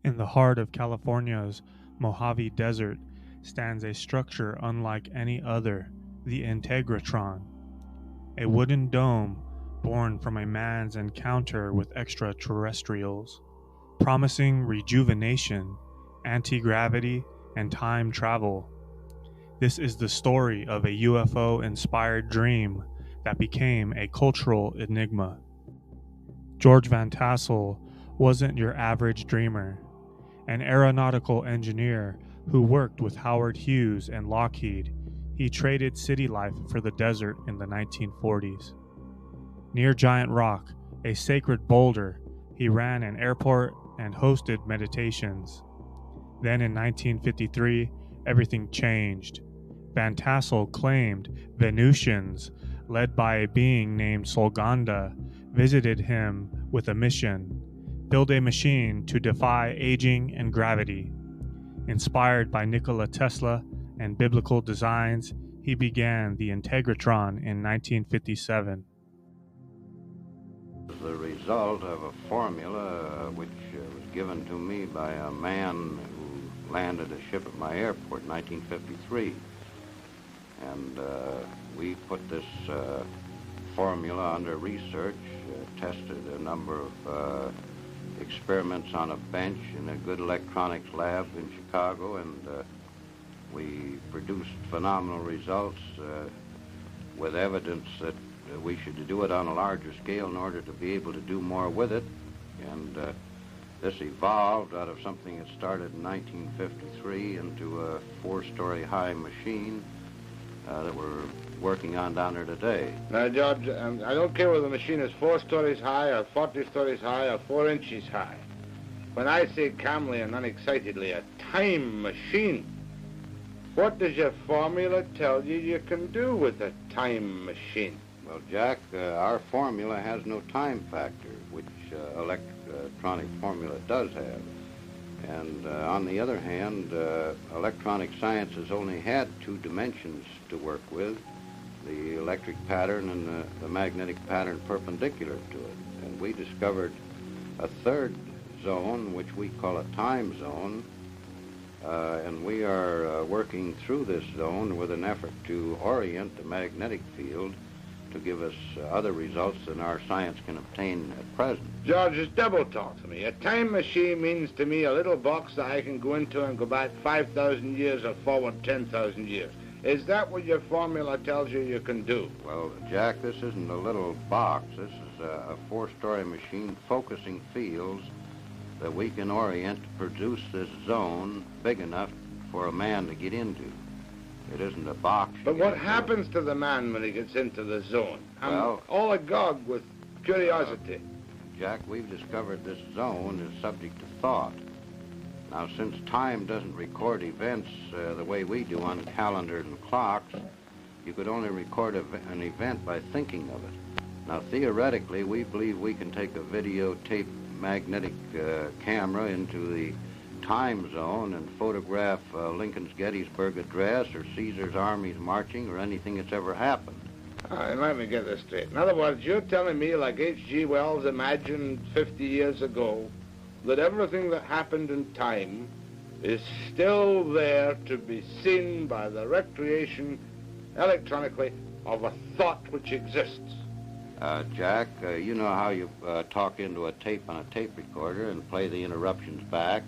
In the heart of California's Mojave Desert stands a structure unlike any other, the Integratron, a wooden dome born from a man's encounter with extraterrestrials, promising rejuvenation, anti-gravity, and time travel. This is the story of a UFO-inspired dream that became a cultural enigma. George Van Tassel wasn't your average dreamer. An aeronautical engineer who worked with Howard Hughes and Lockheed, he traded city life for the desert in the 1940s. Near Giant Rock, a sacred boulder, he ran an airport and hosted meditations. Then in 1953, everything changed. Van Tassel claimed Venusians, led by a being named Solganda, visited him with a mission: build a machine to defy aging and gravity. Inspired by Nikola Tesla and biblical designs, he began the Integratron in 1957. The result of a formula which was given to me by a man who landed a ship at my airport in 1953. And we put this formula under research, tested a number of experiments on a bench in a good electronics lab in Chicago, and we produced phenomenal results with evidence that we should do it on a larger scale in order to be able to do more with it. And this evolved out of something that started in 1953 into a 4-story high machine that we're working on down there today. Now, George, I don't care whether the machine is 4 stories high or 40 stories high or 4 inches high. When I say calmly and unexcitedly, a time machine, what does your formula tell you you can do with a time machine? Well, Jack, our formula has no time factor, which electronic formula does have. And on the other hand, electronic science has only had 2 dimensions to work with, the electric pattern and the magnetic pattern perpendicular to it. And we discovered a 3rd zone, which we call a time zone, and we are working through this zone with an effort to orient the magnetic field to give us other results than our science can obtain at present. George, it's double talk to me. A time machine means to me a little box that I can go into and go back 5,000 years or forward 10,000 years. Is that what your formula tells you you can do? Well, Jack, this isn't a little box. This is a 4-story machine focusing fields that we can orient to produce this zone big enough for a man to get into. It isn't a box. But what happens to the man when he gets into the zone? I'm all agog with curiosity. Jack, we've discovered this zone is subject to thought. Now, since time doesn't record events the way we do on calendars and clocks, you could only record an event by thinking of it. Now, theoretically, we believe we can take a videotape magnetic camera into the time zone and photograph Lincoln's Gettysburg Address or Caesar's armies marching or anything that's ever happened. All right, let me get this straight. In other words, you're telling me, like H.G. Wells imagined 50 years ago, that everything that happened in time is still there to be seen by the recreation electronically of a thought which exists. Jack, you know how you talk into a tape on a tape recorder and play the interruptions back,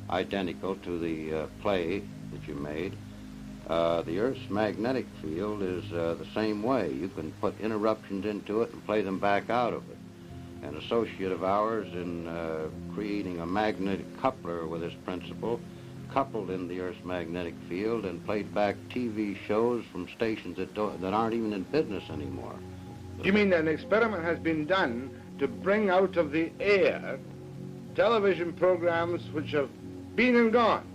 identical to the play that you made. The Earth's magnetic field is the same way. You can put interruptions into it and play them back out of it. An associate of ours in creating a magnetic coupler with this principle coupled in the Earth's magnetic field and played back TV shows from stations that aren't even in business anymore. You mean that an experiment has been done to bring out of the air television programs which have been and gone?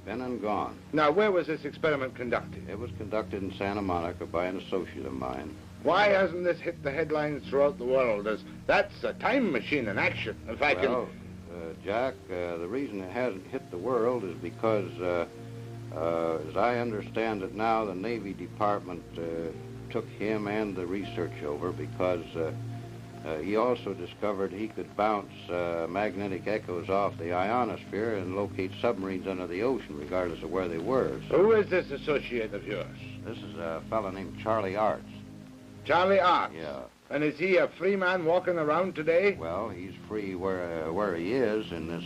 Been and gone. Now, where was this experiment conducted? It was conducted in Santa Monica by an associate of mine. Why hasn't this hit the headlines throughout the world as that's a time machine in action? If I can... Jack, the reason it hasn't hit the world is because, as I understand it now, the Navy Department took him and the research over because He also discovered he could bounce magnetic echoes off the ionosphere and locate submarines under the ocean, regardless of where they were. So Who is this associate of yours? this is a fellow named Charlie Arts. Charlie Arts? Yeah. And is he a free man walking around today? Well, he's free where he is in this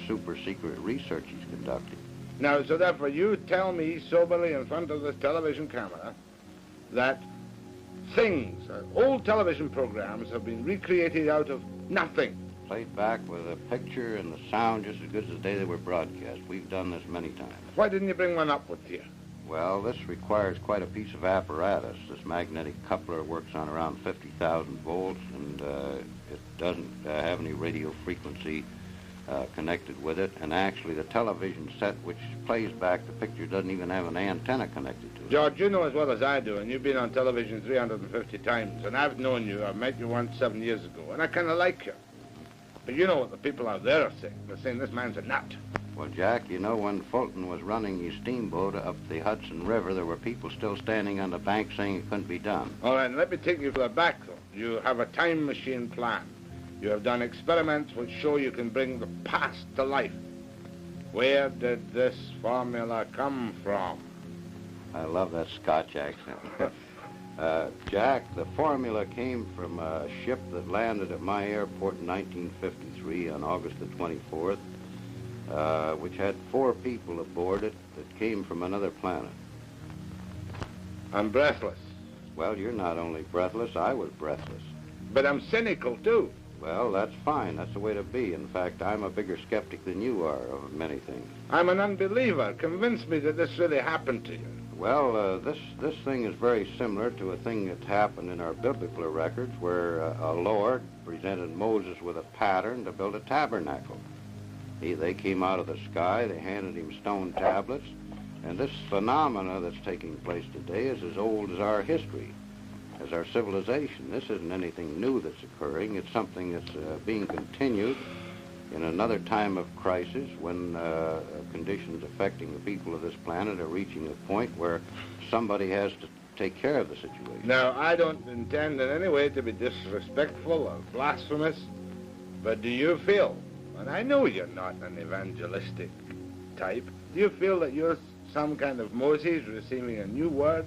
super secret research he's conducting. Now, so therefore you tell me soberly in front of this television camera that things, old television programs have been recreated out of nothing. Played back with a picture and the sound just as good as the day they were broadcast. We've done this many times. Why didn't you bring one up with you? Well, this requires quite a piece of apparatus. This magnetic coupler works on around 50,000 volts, and it doesn't have any radio frequency connected with it. And actually, the television set which plays back the picture doesn't even have an antenna connected to it. George, you know as well as I do, and you've been on television 350 times, and I've known you. I met you once 7 years ago, and I kind of like you. But you know what the people out there are saying. They're saying this man's a nut. Well, Jack, you know, when Fulton was running his steamboat up the Hudson River, there were people still standing on the bank saying it couldn't be done. All right, and let me take you further back, though. You have a time machine plan. You have done experiments which show you can bring the past to life. Where did this formula come from? I love that Scotch accent. Jack, the formula came from a ship that landed at my airport in 1953 on August the 24th, which had 4 people aboard it that came from another planet. I'm breathless. Well, you're not only breathless, I was breathless. But I'm cynical, too. Well, that's fine. That's the way to be. In fact, I'm a bigger skeptic than you are of many things. I'm an unbeliever. Convince me that this really happened to you. Well, this thing is very similar to a thing that happened in our biblical records where a Lord presented Moses with a pattern to build a tabernacle. They came out of the sky, they handed him stone tablets, and this phenomena that's taking place today is as old as our history, as our civilization. This isn't anything new that's occurring. It's something that's being continued in another time of crisis when conditions affecting the people of this planet are reaching a point where somebody has to take care of the situation. Now, I don't intend in any way to be disrespectful or blasphemous, but do you feel, and I know you're not an evangelistic type, do you feel that you're some kind of Moses receiving a new word?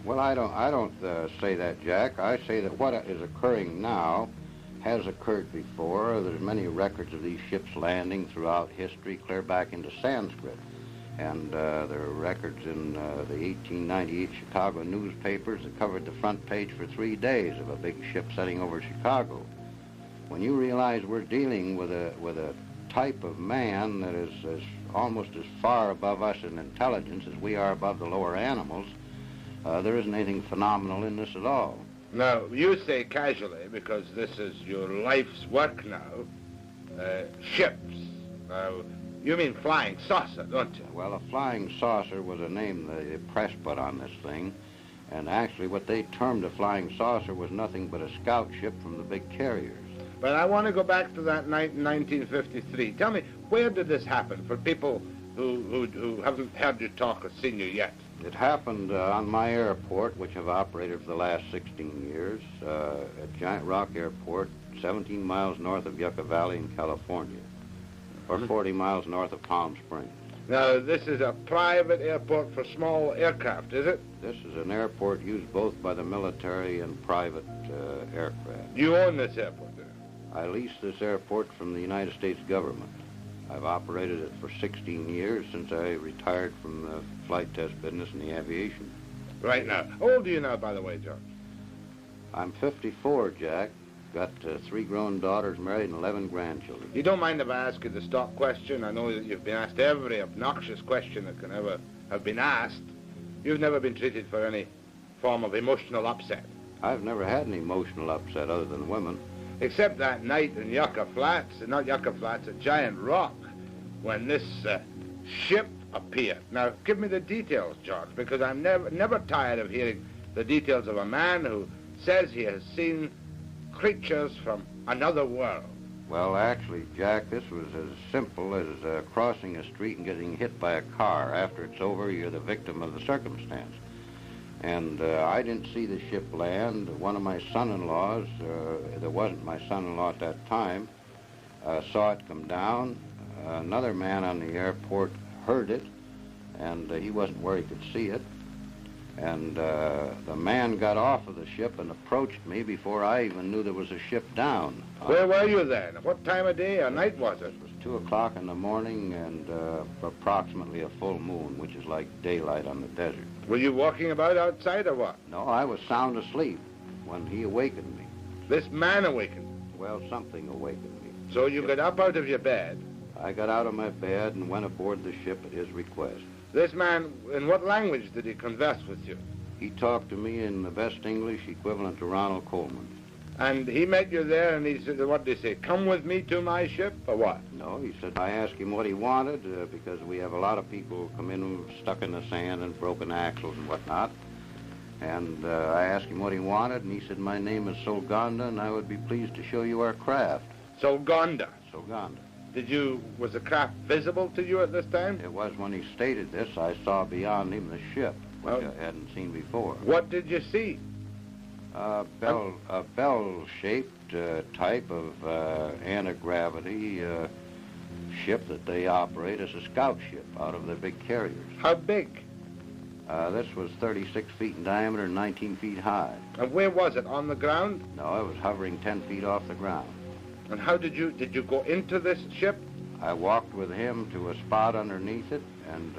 Well, I don't say that, Jack. I say that what is occurring now has occurred before. There's many records of these ships landing throughout history, clear back into Sanskrit. And there are records in the 1898 Chicago newspapers that covered the front page for 3 days of a big ship setting over Chicago. When you realize we're dealing with a type of man that is almost as far above us in intelligence as we are above the lower animals, there isn't anything phenomenal in this at all. Now, you say casually, because this is your life's work now, ships. You mean flying saucer, don't you? Well, a flying saucer was a name the press put on this thing, and actually what they termed a flying saucer was nothing but a scout ship from the big carriers. But I want to go back to that night in 1953. Tell me, where did this happen for people who haven't heard you talk or seen you yet? It happened on my airport, which I've operated for the last 16 years, at Giant Rock Airport, 17 miles north of Yucca Valley in California, or 40 miles north of Palm Springs. Now, this is a private airport for small aircraft, is it? This is an airport used both by the military and private aircraft. You own this airport, do you? I leased this airport from the United States government. I've operated it for 16 years since I retired from the flight test business in the aviation. Right now. How old are you now, by the way, George? I'm 54, Jack. Got 3 grown daughters married and 11 grandchildren. You don't mind if I ask you the stock question? I know that you've been asked every obnoxious question that can ever have been asked. You've never been treated for any form of emotional upset. I've never had an emotional upset other than women. Except that night in Yucca Flats, not Yucca Flats, at Giant Rock, when this ship appeared. Now, give me the details, George, because I'm never tired of hearing the details of a man who says he has seen creatures from another world. Well, actually, Jack, this was as simple as crossing a street and getting hit by a car. After it's over, you're the victim of the circumstance. And I didn't see the ship land. One of my son-in-laws, that wasn't my son-in-law at that time, saw it come down. Another man on the airport heard it, and he wasn't where he could see it. And the man got off of the ship and approached me before I even knew there was a ship down. Where were you then? What time of day or night was it? It was 2 o'clock in the morning and approximately a full moon, which is like daylight on the desert. Were you walking about outside or what? No, I was sound asleep when he awakened me. This man awakened? Well, something awakened me. So you got up out of your bed? I got out of my bed and went aboard the ship at his request. This man, in what language did he converse with you? He talked to me in the best English equivalent to Ronald Coleman. And he met you there and he said, what did he say, come with me to my ship, or what? No, he said, I asked him what he wanted because we have a lot of people come in who stuck in the sand and broken axles and whatnot. And I asked him what he wanted, and he said, my name is Solgonda, and I would be pleased to show you our craft. Solgonda? Solgonda. Was the craft visible to you at this time? It was when he stated this, I saw beyond him the ship, which I hadn't seen before. What did you see? A bell-shaped type of anti-gravity ship that they operate as a scout ship out of their big carriers. How big? This was 36 feet in diameter and 19 feet high. And where was it, on the ground? No, it was hovering 10 feet off the ground. And how did you go into this ship? I walked with him to a spot underneath it, and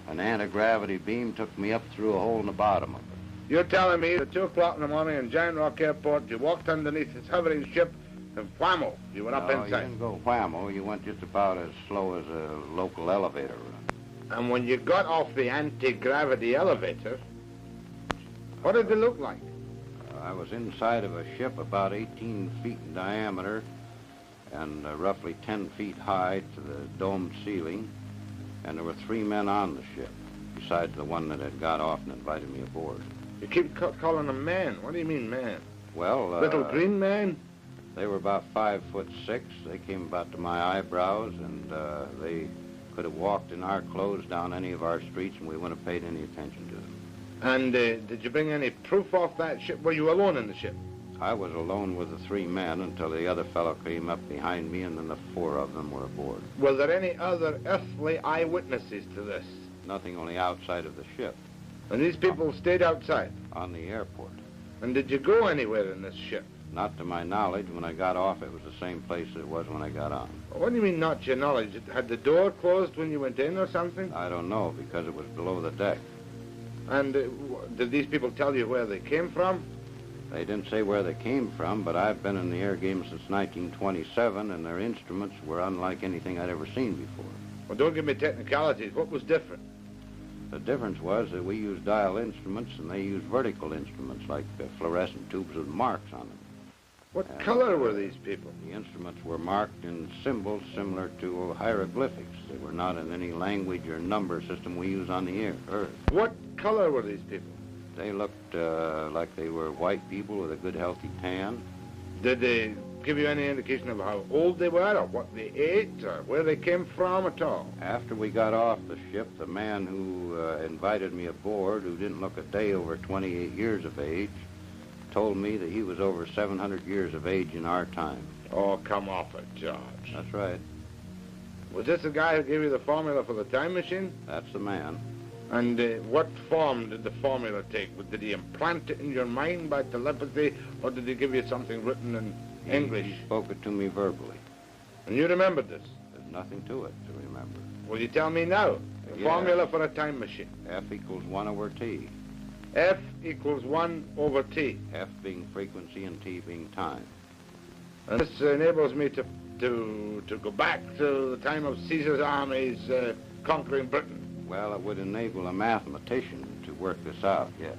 an anti-gravity beam took me up through a hole in the bottom of it. You're telling me at 2 o'clock in the morning in Giant Rock Airport, you walked underneath this hovering ship, and whammo, you went up inside. No, you didn't go whammo. You went just about as slow as a local elevator run. And when you got off the anti-gravity elevator, what did it look like? I was inside of a ship about 18 feet in diameter and roughly 10 feet high to the domed ceiling, and there were 3 men on the ship, besides the one that had got off and invited me aboard. You keep calling them man. What do you mean, man? Well, little green man? They were about 5'6". They came about to my eyebrows, and they could have walked in our clothes down any of our streets, and we wouldn't have paid any attention to them. And did you bring any proof off that ship? Were you alone in the ship? I was alone with the 3 men until the other fellow came up behind me, and then the 4 of them were aboard. Were there any other earthly eyewitnesses to this? Nothing, only outside of the ship. And these people stayed outside? On the airport. And did you go anywhere in this ship? Not to my knowledge. When I got off, it was the same place it was when I got on. What do you mean, not to your knowledge? Had the door closed when you went in or something? I don't know, because it was below the deck. And did these people tell you where they came from? They didn't say where they came from, but I've been in the air game since 1927, and their instruments were unlike anything I'd ever seen before. Well, don't give me technicalities. What was different? The difference was that we used dial instruments, and they used vertical instruments, like fluorescent tubes with marks on them. What color were these people? The instruments were marked in symbols similar to hieroglyphics. They were not in any language or number system we use on the Earth. What color were these people? They looked like they were white people with a good, healthy tan. Did they give you any indication of how old they were, or what they ate, or where they came from at all? After we got off the ship, the man who invited me aboard, who didn't look a day over 28 years of age, told me that he was over 700 years of age in our time. Oh, come off it, George. That's right. Was this the guy who gave you the formula for the time machine? That's the man. And what form did the formula take? Did he implant it in your mind by telepathy, or did he give you something written in English? He spoke it to me verbally. And you remembered this? There's nothing to it to remember. Will you tell me now? The formula for a time machine. F equals 1 over T. F equals 1 over T. F being frequency and T being time. And this enables me to go back to the time of Caesar's armies conquering Britain. Well, it would enable a mathematician to work this out, yes.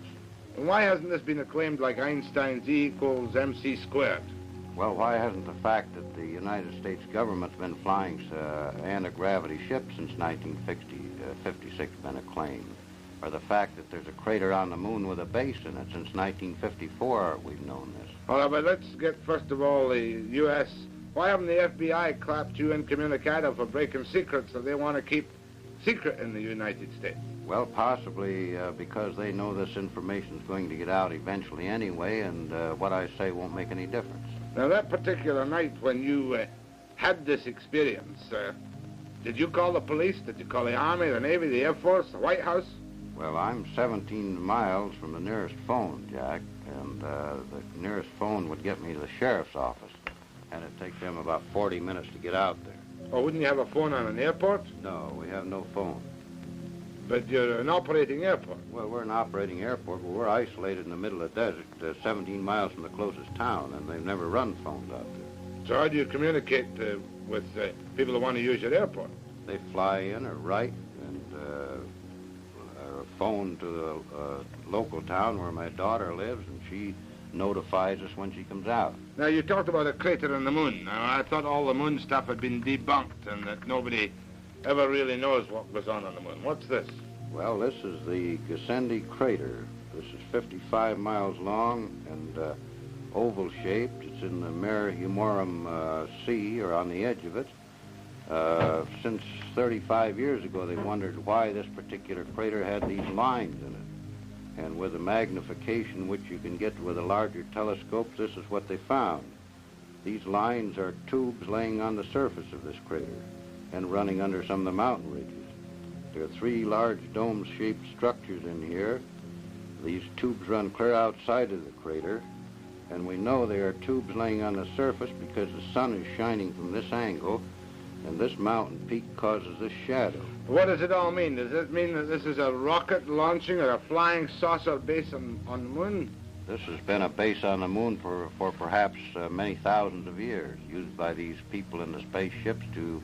And why hasn't this been acclaimed like Einstein's E equals MC squared? Well, why hasn't the fact that the United States government's been flying anti-gravity ships since 1956 been acclaimed? Or the fact that there's a crater on the moon with a base in it since 1954 we've known this? All right, but let's get, first of all, the U.S. Why haven't the FBI clapped you incommunicado for breaking secrets that they want to keep secret in the United States? Well, possibly because they know this information is going to get out eventually anyway, and what I say won't make any difference. Now, that particular night when you had this experience, did you call the police? Did you call the Army, the Navy, the Air Force, the White House? Well, I'm 17 miles from the nearest phone, Jack, and the nearest phone would get me to the sheriff's office, and it'd take them about 40 minutes to get out there. Or wouldn't you have a phone on an airport? No, we have no phone. But you're an operating airport. Well, we're an operating airport, but we're isolated in the middle of the desert, 17 miles from the closest town, and they've never run phones out there. So how do you communicate with people who want to use your airport? They fly in or write and phone to the local town where my daughter lives, and she notifies us when she comes out. Now, you talked about a crater on the moon. Now, I thought all the moon stuff had been debunked and that nobody ever really knows what goes on the moon. What's this? Well, this is the Gassendi crater. This is 55 miles long and oval-shaped. It's in the Mare Humorum Sea, or on the edge of it. Since 35 years ago, they wondered why this particular crater had these lines in it. And with the magnification which you can get with a larger telescope, this is what they found. These lines are tubes laying on the surface of this crater and running under some of the mountain ridges. There are 3 large dome-shaped structures in here. These tubes run clear outside of the crater, and we know they are tubes laying on the surface because the sun is shining from this angle, and this mountain peak causes this shadow. What does it all mean? Does it mean that this is a rocket launching or a flying saucer base on the moon? This has been a base on the moon for perhaps many thousands of years, used by these people in the spaceships to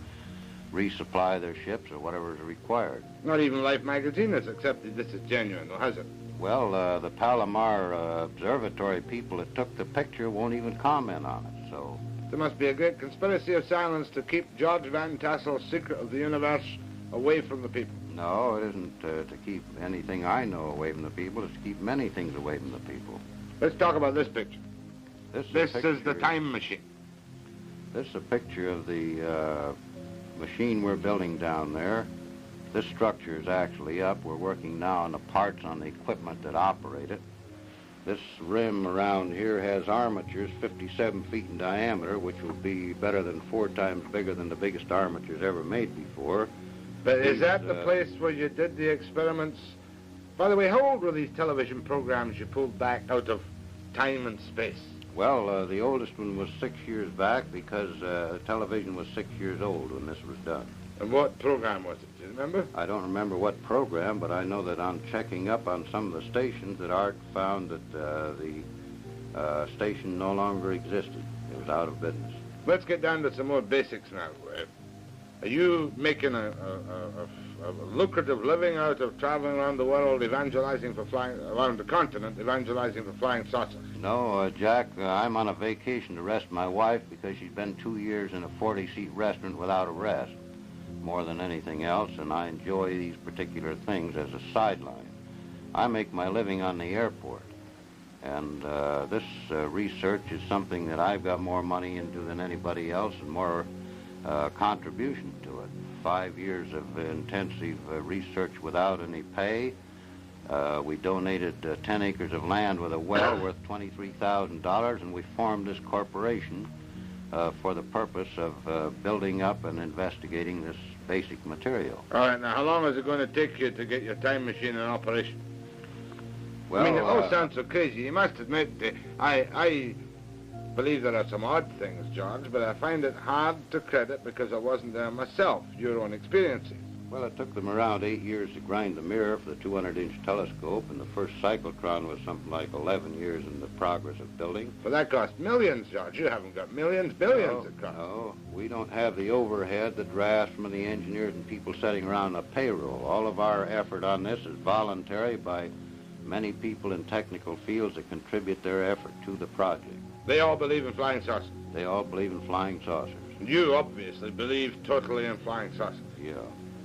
resupply their ships or whatever is required. Not even Life magazine has accepted this as genuine, though, has it? Well, the Palomar Observatory people that took the picture won't even comment on it, so... There must be a great conspiracy of silence to keep George Van Tassel's secret of the universe away from the people. No, it isn't to keep anything I know away from the people. It's to keep many things away from the people. Let's talk about this picture. This is the time machine. This is a picture of the machine we're building down there. This structure is actually up. We're working now on the parts on the equipment that operate it. This rim around here has armatures 57 feet in diameter, which would be better than 4 times bigger than the biggest armatures ever made before. But is that the place where you did the experiments? By the way, how old were these television programs you pulled back out of time and space? Well, the oldest one was 6 years back because television was 6 years old when this was done. And what program was it? Do you remember? I don't remember what program, but I know that on checking up on some of the stations that Art found that the station no longer existed. It was out of business. Let's get down to some more basics now. Are you making a lucrative living out of traveling around the world, evangelizing for flying, around the continent, evangelizing for flying saucers? No, Jack, I'm on a vacation to rest my wife because she's been 2 years in a 40-seat restaurant without a rest, more than anything else, and I enjoy these particular things as a sideline. I make my living on the airport, and this research is something that I've got more money into than anybody else and more contribution to it. 5 years of intensive research without any pay. We donated 10 acres of land with a well worth $23,000, and we formed this corporation for the purpose of building up and investigating this basic material. All right, now how long is it going to take you to get your time machine in operation? Well, I mean, it all sounds so crazy. You must admit, I believe there are some odd things, George, but I find it hard to credit because I wasn't there myself, your own experiences. Well, it took them around 8 years to grind the mirror for the 200-inch telescope, and the first cyclotron was something like 11 years in the progress of building. But that cost millions, George. You haven't got millions, billions it cost. No, we don't have the overhead, the drafts from the engineers and people sitting around a payroll. All of our effort on this is voluntary by many people in technical fields that contribute their effort to the project. They all believe in flying saucers? They all believe in flying saucers. You obviously believe totally in flying saucers. Yeah.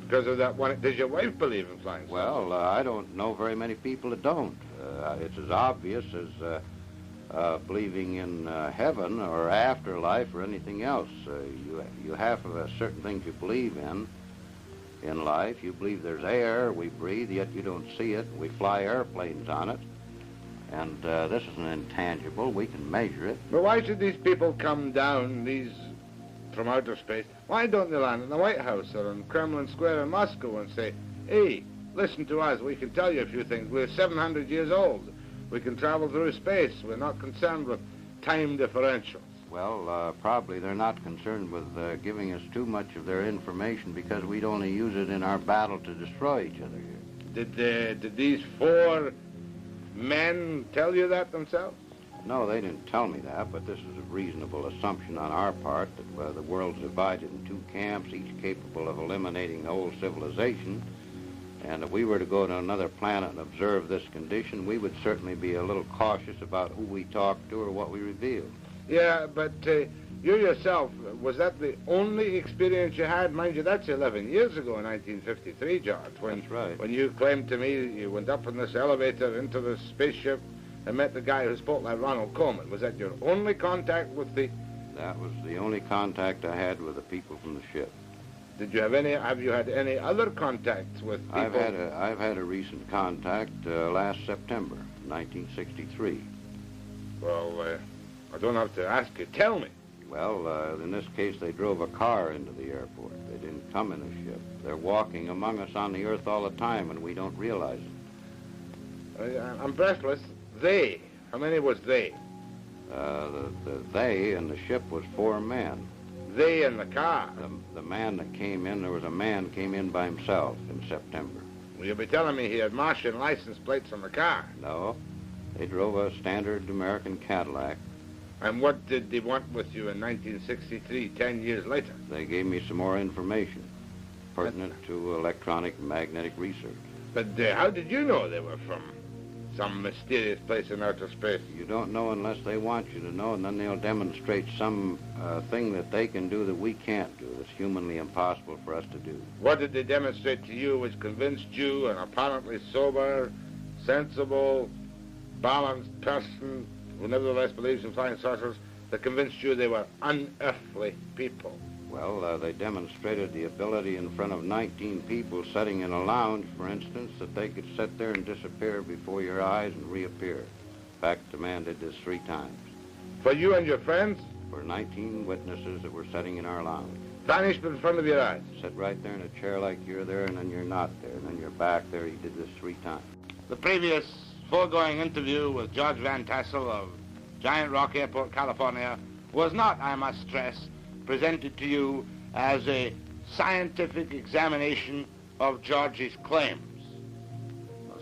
Because of that one. Does your wife believe in flying saucers? Well, I don't know very many people that don't. It's as obvious as believing in heaven or afterlife or anything else. You have certain things you believe in. in life. You believe there's air we breathe, yet you don't see it. We fly airplanes on it. And this is an intangible. We can measure it. But why should these people come down, from outer space? Why don't they land in the White House or in Kremlin Square in Moscow and say, hey, listen to us, we can tell you a few things. We're 700 years old. We can travel through space. We're not concerned with time differentials. Well, probably they're not concerned with giving us too much of their information because we'd only use it in our battle to destroy each other here. Did these 4 men tell you that themselves? No, they didn't tell me that, but this is a reasonable assumption on our part that the world's divided in 2 camps, each capable of eliminating the whole civilization. And if we were to go to another planet and observe this condition, we would certainly be a little cautious about who we talk to or what we reveal. Yeah, but you yourself, was that the only experience you had? Mind you, that's 11 years ago in 1953, George. That's right. When you claimed to me you went up in this elevator into the spaceship and met the guy who spoke like Ronald Koeman. Was that your only contact with the... That was the only contact I had with the people from the ship. Have you had any other contacts with people? I've had a recent contact last September, 1963. Well, I don't have to ask you. Tell me. Well, in this case, they drove a car into the airport. They didn't come in a ship. They're walking among us on the Earth all the time, and we don't realize it. I'm breathless. They. How many was they? The they in the ship was 4 men. They in the car? The man that came in, there was a man came in by himself in September. Well, you'll be telling me he had Martian license plates on the car. No. They drove a standard American Cadillac. And what did they want with you in 1963, 10 years later? They gave me some more information pertinent to electronic and magnetic research. But how did you know they were from some mysterious place in outer space? You don't know unless they want you to know, and then they'll demonstrate some thing that they can do that we can't do, that's humanly impossible for us to do. What did they demonstrate to you which convinced you, an apparently sober, sensible, balanced person who nevertheless believes in flying saucers, that convinced you they were unearthly people? Well, they demonstrated the ability in front of 19 people sitting in a lounge, for instance, that they could sit there and disappear before your eyes and reappear. In fact, the man did this 3 times. For you and your friends? For 19 witnesses that were sitting in our lounge. Vanished in front of your eyes? Sit right there in a chair like you're there, and then you're not there, and then you're back there. He did this 3 times. The previous foregoing interview with George Van Tassel of Giant Rock Airport, California, was not, I must stress, presented to you as a scientific examination of George's claims.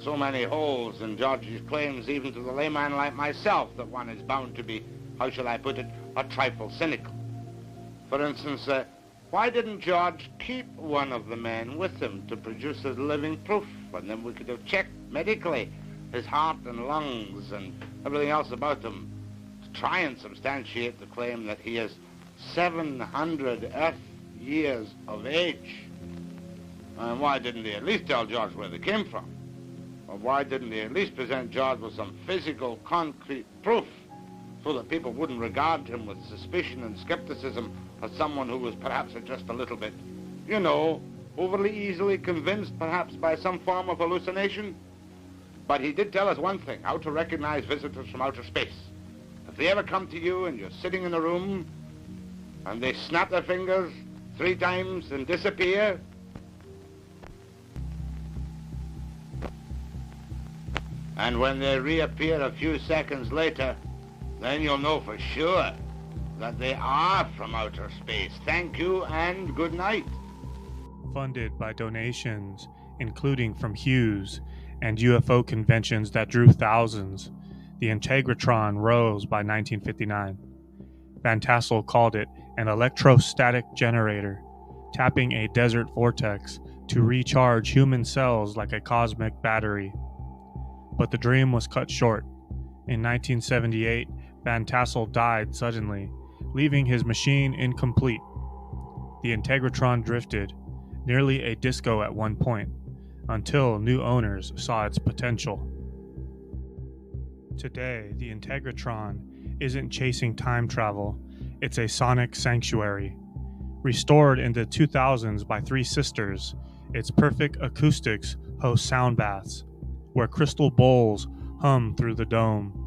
So many holes in George's claims, even to the layman like myself, that one is bound to be, how shall I put it, a trifle cynical. For instance, why didn't George keep one of the men with him to produce as living proof? And then we could have checked medically his heart and lungs and everything else about him to try and substantiate the claim that he is 700 Earth years of age. And why didn't he at least tell George where they came from? Or why didn't he at least present George with some physical, concrete proof so that people wouldn't regard him with suspicion and skepticism as someone who was perhaps just a little bit, you know, overly easily convinced perhaps by some form of hallucination? But he did tell us one thing, how to recognize visitors from outer space. If they ever come to you and you're sitting in a room and they snap their fingers 3 times and disappear, and when they reappear a few seconds later, then you'll know for sure that they are from outer space. Thank you and good night. Funded by donations, including from Hughes, and UFO conventions that drew thousands, the Integratron rose by 1959. Van Tassel called it an electrostatic generator, tapping a desert vortex to recharge human cells like a cosmic battery. But the dream was cut short. In 1978, Van Tassel died suddenly, leaving his machine incomplete. The Integratron drifted, nearly a disco at one point, until new owners saw its potential. Today, the Integratron isn't chasing time travel, it's a sonic sanctuary. Restored in the 2000s by 3 sisters, Its perfect acoustics host sound baths, where crystal bowls hum through the dome.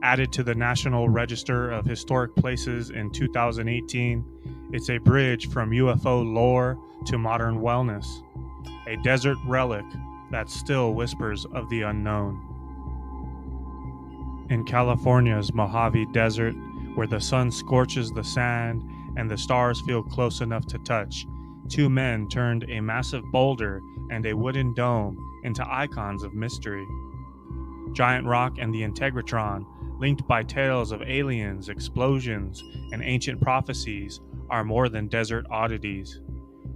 Added to the National Register of Historic Places in 2018, it's a bridge from UFO lore to modern wellness, a desert relic that still whispers of the unknown. In California's Mojave Desert, where the sun scorches the sand and the stars feel close enough to touch, two men turned a massive boulder and a wooden dome into icons of mystery. Giant Rock and the Integratron, linked by tales of aliens, explosions, and ancient prophecies, are more than desert oddities.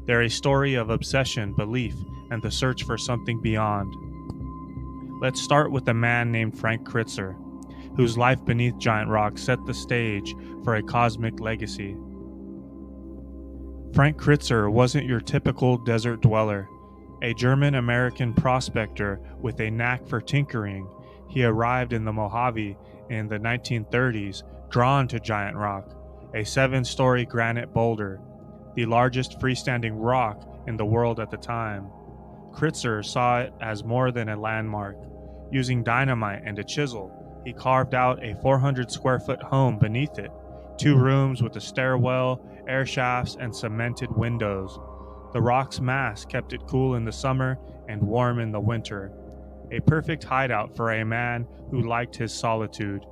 They're a story of obsession, belief, and the search for something beyond. Let's start with a man named Frank Critzer, whose life beneath Giant Rock set the stage for a cosmic legacy. Frank Critzer wasn't your typical desert dweller. A German-American prospector with a knack for tinkering, he arrived in the Mojave in the 1930s, drawn to Giant Rock, a 7-story granite boulder, the largest freestanding rock in the world at the time. Critzer saw it as more than a landmark. Using dynamite and a chisel, he carved out a 400-square-foot home beneath it, 2 rooms with a stairwell, air shafts, and cemented windows. The rock's mass kept it cool in the summer and warm in the winter, a perfect hideout for a man who liked his solitude.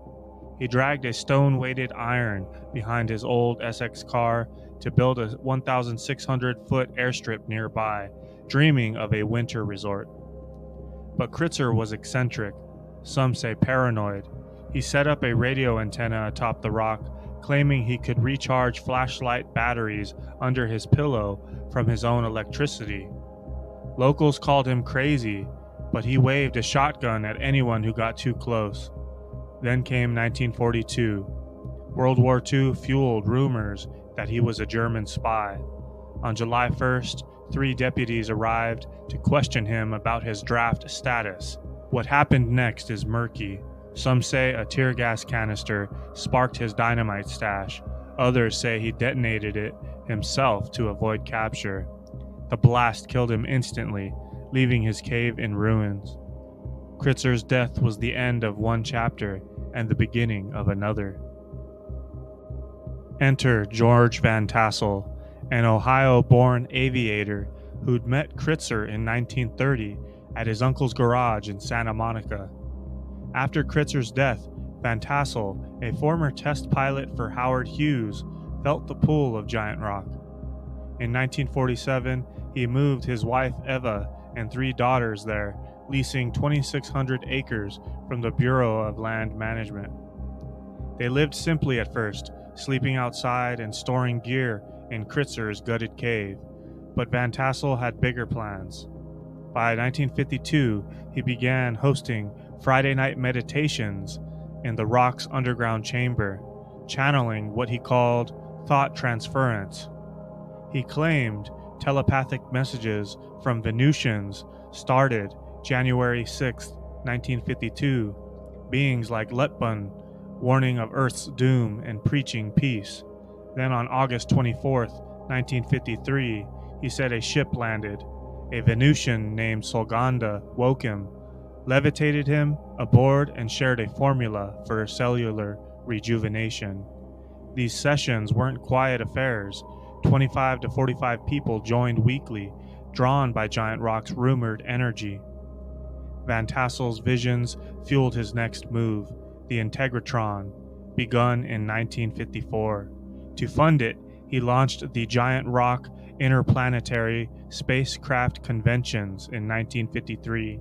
He dragged a stone-weighted iron behind his old Essex car to build a 1,600-foot airstrip nearby, dreaming of a winter resort. But Critzer was eccentric, some say paranoid. He set up a radio antenna atop the rock, claiming he could recharge flashlight batteries under his pillow from his own electricity. Locals called him crazy, but he waved a shotgun at anyone who got too close. Then came 1942. World War II fueled rumors that he was a German spy. On July 1st, 3 deputies arrived to question him about his draft status. What happened next is murky. Some say a tear gas canister sparked his dynamite stash. Others say he detonated it himself to avoid capture. The blast killed him instantly, leaving his cave in ruins. Critzer's death was the end of one chapter and the beginning of another. Enter George Van Tassel, an Ohio-born aviator who'd met Critzer in 1930 at his uncle's garage in Santa Monica. After Critzer's death, Van Tassel, a former test pilot for Howard Hughes, felt the pull of Giant Rock. In 1947, he moved his wife Eva and 3 daughters there, leasing 2,600 acres from the Bureau of Land Management. They lived simply at first, sleeping outside and storing gear in Critzer's gutted cave, but Van Tassel had bigger plans. By 1952, he began hosting Friday night meditations in the rock's underground chamber, channeling what he called thought transference. He claimed telepathic messages from Venusians started January 6, 1952, beings like Letbun warning of Earth's doom and preaching peace. Then on August 24, 1953, he said a ship landed. A Venusian named Solganda woke him, levitated him aboard, and shared a formula for cellular rejuvenation. These sessions weren't quiet affairs. 25 to 45 people joined weekly, drawn by Giant Rock's rumored energy. Van Tassel's visions fueled his next move, the Integratron, begun in 1954. To fund it, he launched the Giant Rock Interplanetary Spacecraft Conventions in 1953.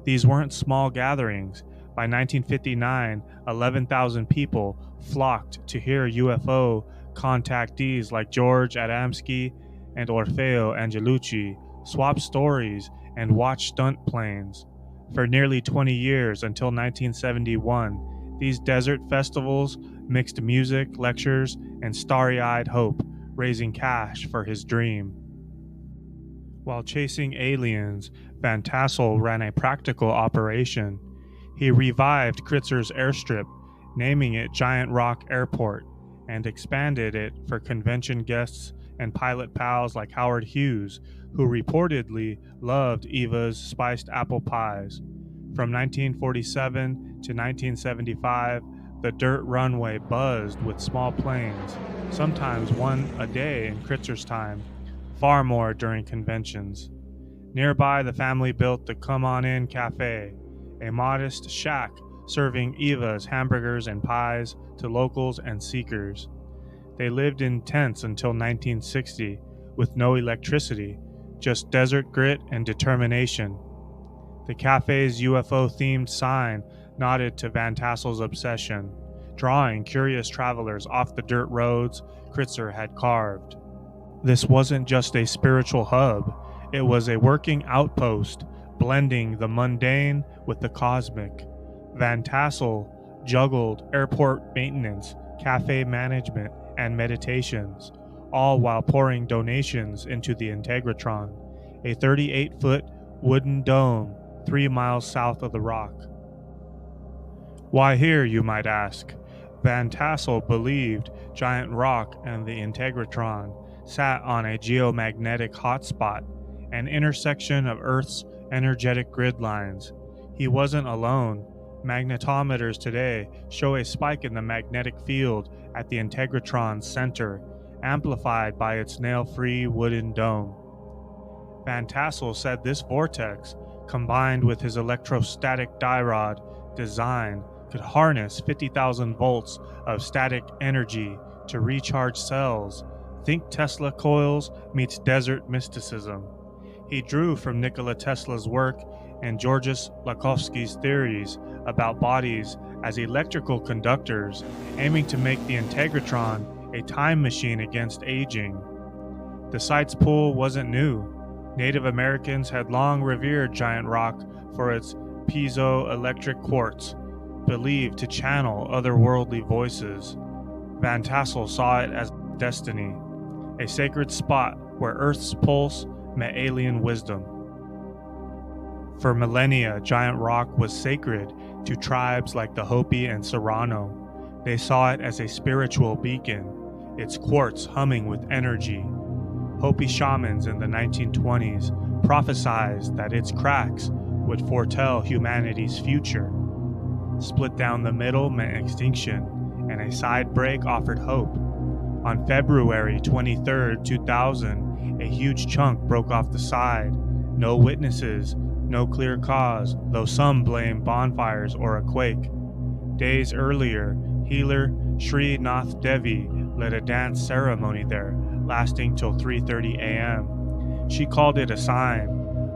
These weren't small gatherings. By 1959, 11,000 people flocked to hear UFO contactees like George Adamski and Orfeo Angelucci swap stories and watch stunt planes. For nearly 20 years, until 1971, these desert festivals mixed music, lectures, and starry-eyed hope, raising cash for his dream. While chasing aliens, Van Tassel ran a practical operation. He revived Critzer's airstrip, naming it Giant Rock Airport, and expanded it for convention guests and pilot pals like Howard Hughes, who reportedly loved Eva's spiced apple pies. From 1947 to 1975, the dirt runway buzzed with small planes, sometimes one a day in Critzer's time, far more during conventions. Nearby, the family built the Come On In Cafe, a modest shack serving Eva's hamburgers and pies to locals and seekers. They lived in tents until 1960, with no electricity, just desert grit and determination. The cafe's UFO-themed sign nodded to Van Tassel's obsession, drawing curious travelers off the dirt roads Critzer had carved. This wasn't just a spiritual hub, it was a working outpost, blending the mundane with the cosmic. Van Tassel juggled airport maintenance, cafe management, and meditations, all while pouring donations into the Integratron, a 38-foot wooden dome 3 miles south of the rock. Why here, you might ask? Van Tassel believed Giant Rock and the Integratron sat on a geomagnetic hotspot, an intersection of Earth's energetic grid lines. He wasn't alone. Magnetometers today show a spike in the magnetic field at the Integratron's center, amplified by its nail-free wooden dome. Van Tassel said this vortex, combined with his electrostatic dierod design, could harness 50,000 volts of static energy to recharge cells. Think Tesla coils meets desert mysticism. He drew from Nikola Tesla's work and Georges Lakhovsky's theories about bodies as electrical conductors, aiming to make the Integratron a time machine against aging. The site's pull wasn't new. Native Americans had long revered Giant Rock for its piezoelectric quartz, believed to channel otherworldly voices. Van Tassel saw it as destiny, a sacred spot where Earth's pulse met alien wisdom. For millennia, Giant Rock was sacred to tribes like the Hopi and Serrano. They saw it as a spiritual beacon, its quartz humming with energy. Hopi shamans in the 1920s prophesied that its cracks would foretell humanity's future. Split down the middle meant extinction, and a side break offered hope. On February 23, 2000, a huge chunk broke off the side. No witnesses, no clear cause, though some blame bonfires or a quake. Days earlier, healer Sri Nath Devi led a dance ceremony there, lasting till 3:30 a.m. She called it a sign.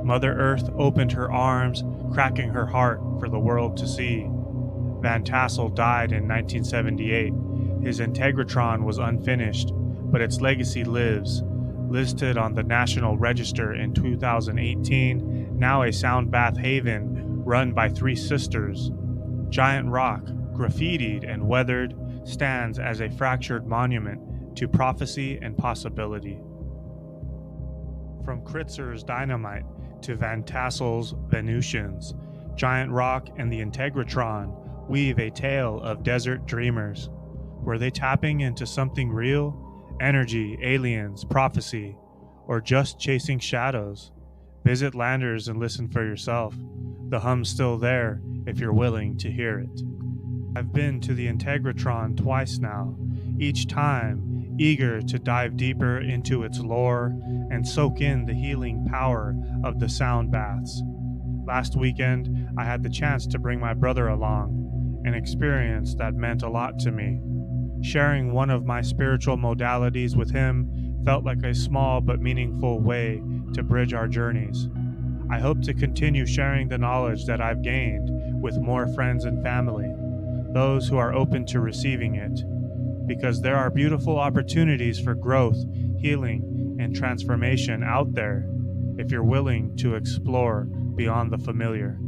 Mother Earth opened her arms, cracking her heart for the world to see. Van Tassel died in 1978. His Integratron was unfinished, but its legacy lives. Listed on the National Register in 2018, now a sound bath haven run by 3 sisters. Giant Rock, graffitied and weathered, stands as a fractured monument to prophecy and possibility. From Critzer's dynamite to Van Tassel's Venusians, Giant Rock and the Integratron weave a tale of desert dreamers. Were they tapping into something real? Energy, aliens, prophecy, or just chasing shadows? Visit Landers and listen for yourself. The hum's still there if you're willing to hear it. I've been to the Integratron twice now, each time eager to dive deeper into its lore and soak in the healing power of the sound baths. Last weekend, I had the chance to bring my brother along, an experience that meant a lot to me. Sharing one of my spiritual modalities with him felt like a small but meaningful way to bridge our journeys. I hope to continue sharing the knowledge that I've gained with more friends and family, those who are open to receiving it, because there are beautiful opportunities for growth, healing, and transformation out there if you're willing to explore beyond the familiar.